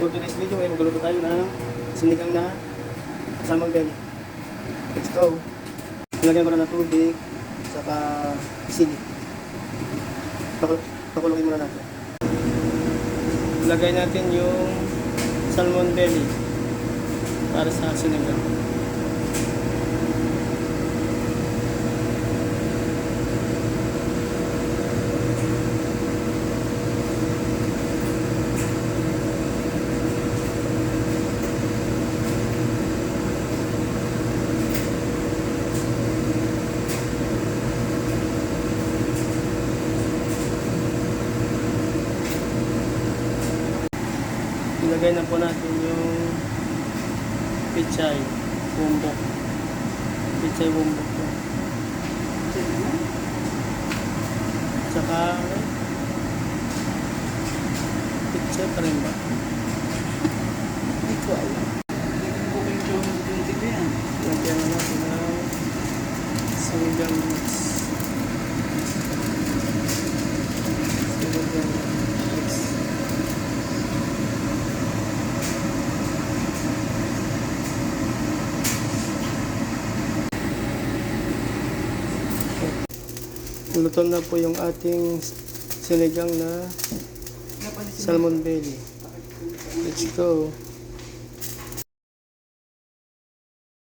for today's video ay magluto tayo ng sinigang na salmon belly. Let's go. Ilagyan ko na ng tubig saka sili. Pakulungin muna natin. Ilagay natin yung salmon belly para sa sinigang. Ilagay na po natin yung pichay bumbok. Pichay bumbok po. Tsaka pichay pa rin ba? Hindi ko alam. Lagyan na natin ng sinigang mix. Sinigang mix. Luto na po yung ating sinigang na salmon belly. Let's go.